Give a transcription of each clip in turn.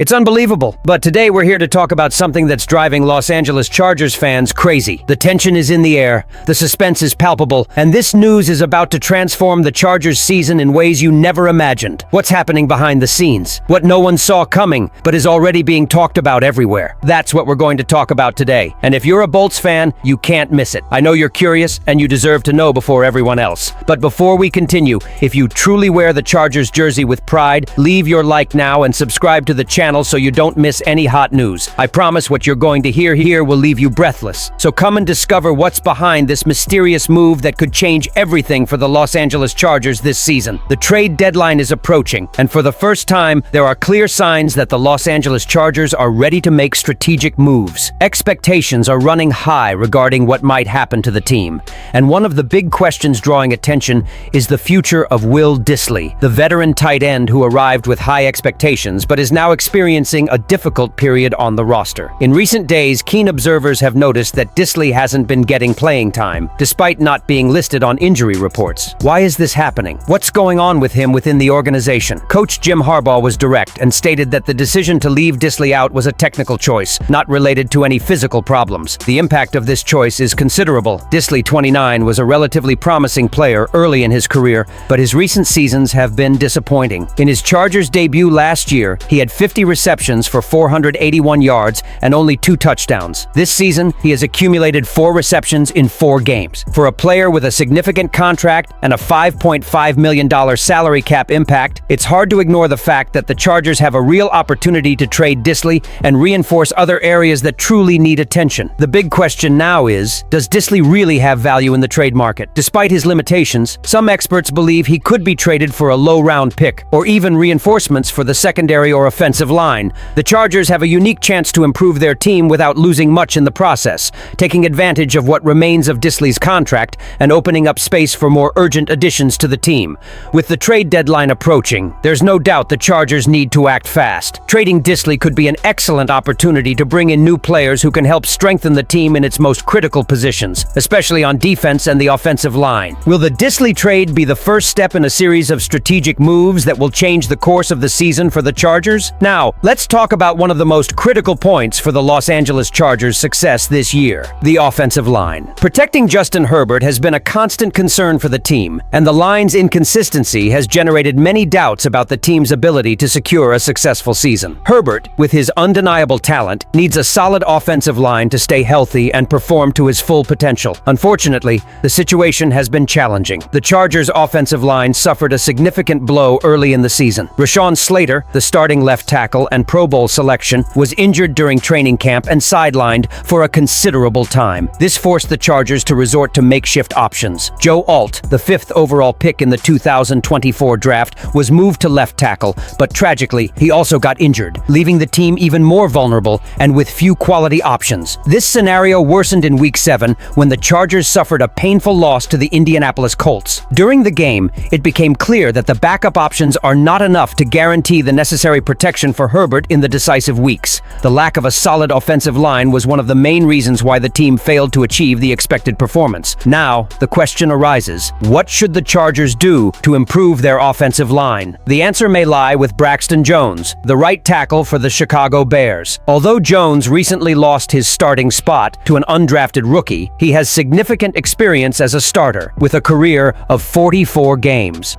It's unbelievable, but today we're here to talk about something that's driving Los Angeles Chargers fans crazy. The tension is in the air, the suspense is palpable, and this news is about to transform the Chargers season in ways you never imagined. What's happening behind the scenes? What no one saw coming, but is already being talked about everywhere. That's what we're going to talk about today. And if you're a Bolts fan, you can't miss it. I know you're curious, and you deserve to know before everyone else. But before we continue, if you truly wear the Chargers jersey with pride, leave your like now and subscribe to the channel so you don't miss any hot news. I promise what you're going to hear here will leave you breathless. So come and discover what's behind this mysterious move that could change everything for the Los Angeles Chargers this season. The trade deadline is approaching, and for the first time, there are clear signs that the Los Angeles Chargers are ready to make strategic moves. Expectations are running high regarding what might happen to the team, and one of the big questions drawing attention is the future of Will Dissly, the veteran tight end who arrived with high expectations but is now experiencing a difficult period on the roster. In recent days, keen observers have noticed that Dissly hasn't been getting playing time, despite not being listed on injury reports. Why is this happening? What's going on with him within the organization? Coach Jim Harbaugh was direct and stated that the decision to leave Dissly out was a technical choice, not related to any physical problems. The impact of this choice is considerable. Dissly, 29, was a relatively promising player early in his career, but his recent seasons have been disappointing. In his Chargers debut last year, he had 50 receptions for 481 yards and only 2 touchdowns. This season, he has accumulated 4 receptions in 4 games. For a player with a significant contract and a $5.5 million salary cap impact, it's hard to ignore the fact that the Chargers have a real opportunity to trade Dissly and reinforce other areas that truly need attention. The big question now is, does Dissly really have value in the trade market? Despite his limitations, some experts believe he could be traded for a low-round pick, or even reinforcements for the secondary or offensive line. The Chargers have a unique chance to improve their team without losing much in the process, taking advantage of what remains of Dissly's contract and opening up space for more urgent additions to the team. With the trade deadline approaching, there's no doubt the Chargers need to act fast. Trading Dissly could be an excellent opportunity to bring in new players who can help strengthen the team in its most critical positions, especially on defense and the offensive line. Will the Dissly trade be the first step in a series of strategic moves that will change the course of the season for the Chargers? Now, let's talk about one of the most critical points for the Los Angeles Chargers' success this year: the offensive line. Protecting Justin Herbert has been a constant concern for the team, and the line's inconsistency has generated many doubts about the team's ability to secure a successful season. Herbert, with his undeniable talent, needs a solid offensive line to stay healthy and perform to his full potential. Unfortunately, the situation has been challenging. The Chargers' offensive line suffered a significant blow early in the season. Rashawn Slater, the starting left tackle and Pro Bowl selection, was injured during training camp and sidelined for a considerable time. This forced the Chargers to resort to makeshift options. Joe Alt, the 5th overall pick in the 2024 draft, was moved to left tackle, but tragically, he also got injured, leaving the team even more vulnerable and with few quality options. This scenario worsened in Week 7 when the Chargers suffered a painful loss to the Indianapolis Colts. During the game, it became clear that the backup options are not enough to guarantee the necessary protection for Herbert in the decisive weeks. The lack of a solid offensive line was one of the main reasons why the team failed to achieve the expected performance. Now, the question arises: what should the Chargers do to improve their offensive line? The answer may lie with Braxton Jones, the right tackle for the Chicago Bears. Although Jones recently lost his starting spot to an undrafted rookie, he has significant experience as a starter, with a career of 44 games.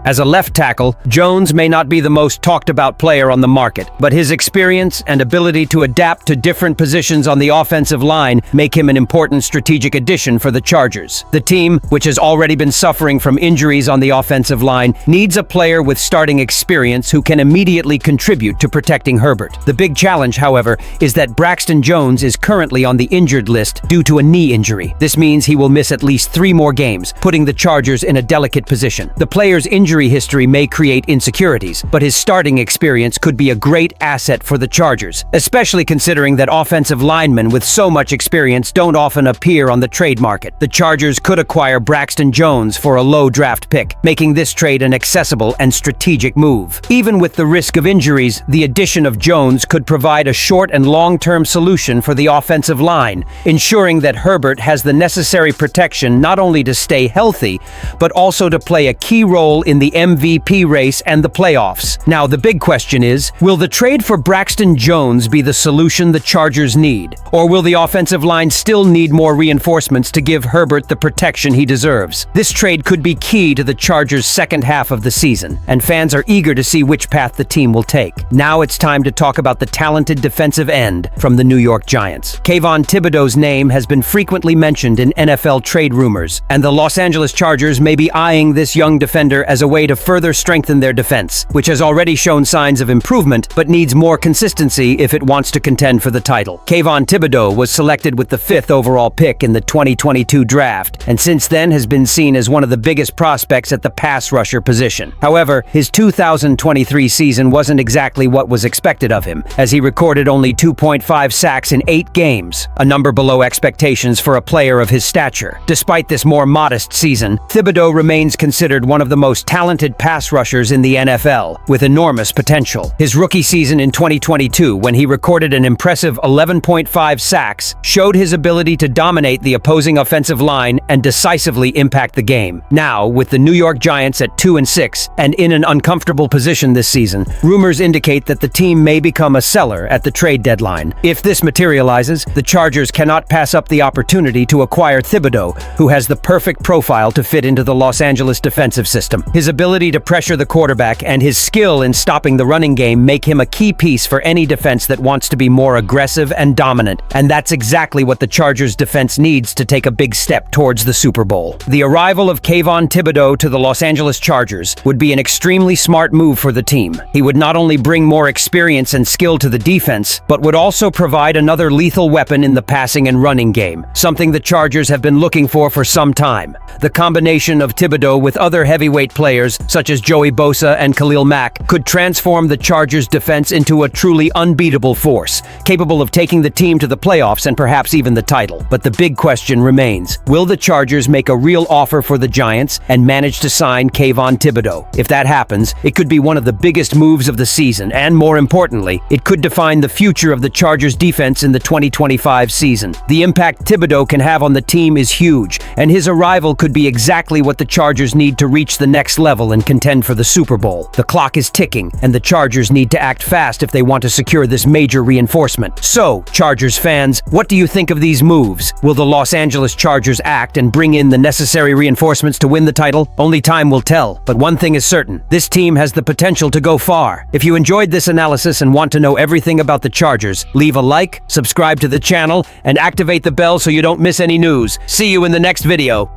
As a left tackle, Jones may not be the most talked-about player on the market, but his experience and ability to adapt to different positions on the offensive line make him an important strategic addition for the Chargers. The team, which has already been suffering from injuries on the offensive line, needs a player with starting experience who can immediately contribute to protecting Herbert. The big challenge, however, is that Braxton Jones is currently on the injured list due to a knee injury. This means he will miss at least 3 more games, putting the Chargers in a delicate position. The player's injury history may create insecurities, but his starting experience could be a great asset for the Chargers, especially considering that offensive linemen with so much experience don't often appear on the trade market. The Chargers could acquire Braxton Jones for a low draft pick, making this trade an accessible and strategic move. Even with the risk of injuries, the addition of Jones could provide a short and long-term solution for the offensive line, ensuring that Herbert has the necessary protection not only to stay healthy, but also to play a key role in the MVP race and the playoffs. Now, the big question is, will the trade for Braxton Jones be the solution the Chargers need? Or will the offensive line still need more reinforcements to give Herbert the protection he deserves? This trade could be key to the Chargers' second half of the season, and fans are eager to see which path the team will take. Now it's time to talk about the talented defensive end from the New York Giants. Kayvon Thibodeaux's name has been frequently mentioned in NFL trade rumors, and the Los Angeles Chargers may be eyeing this young defender as a way to further strengthen their defense, which has already shown signs of improvement but needs more consistency if it wants to contend for the title. Kayvon Thibodeaux was selected with the 5th overall pick in the 2022 draft, and since then has been seen as one of the biggest prospects at the pass rusher position. However, his 2023 season wasn't exactly what was expected of him, as he recorded only 2.5 sacks in 8 games, a number below expectations for a player of his stature. Despite this more modest season, Thibodeaux remains considered one of the most talented pass rushers in the NFL, with enormous potential. His rookie season in 2022, when he recorded an impressive 11.5 sacks, showed his ability to dominate the opposing offensive line and decisively impact the game. Now, with the New York Giants at 2-6 and in an uncomfortable position this season, rumors indicate that the team may become a seller at the trade deadline. If this materializes, the Chargers cannot pass up the opportunity to acquire Thibodeaux, who has the perfect profile to fit into the Los Angeles defensive system. His ability to pressure the quarterback and his skill in stopping the running game make him a key piece for any defense that wants to be more aggressive and dominant, and that's exactly what the Chargers defense needs to take a big step towards the Super Bowl. The arrival of Kayvon Thibodeaux to the Los Angeles Chargers would be an extremely smart move for the team. He would not only bring more experience and skill to the defense, but would also provide another lethal weapon in the passing and running game, something the Chargers have been looking for some time. The combination of Thibodeaux with other heavyweight players, such as Joey Bosa and Khalil Mack, could transform the Chargers' defense into a truly unbeatable force, capable of taking the team to the playoffs and perhaps even the title. But the big question remains, will the Chargers make a real offer for the Giants and manage to sign Kayvon Thibodeaux? If that happens, it could be one of the biggest moves of the season, and more importantly, it could define the future of the Chargers' defense in the 2025 season. The impact Thibodeaux can have on the team is huge, and his arrival could be exactly what the Chargers need to reach the next level and contend for the Super Bowl. The clock is ticking, and the Chargers need to act fast if they want to secure this major reinforcement. So, Chargers fans, what do you think of these moves? Will the Los Angeles Chargers act and bring in the necessary reinforcements to win the title? Only time will tell, but one thing is certain, this team has the potential to go far. If you enjoyed this analysis and want to know everything about the Chargers, leave a like, subscribe to the channel, and activate the bell so you don't miss any news. See you in the next video.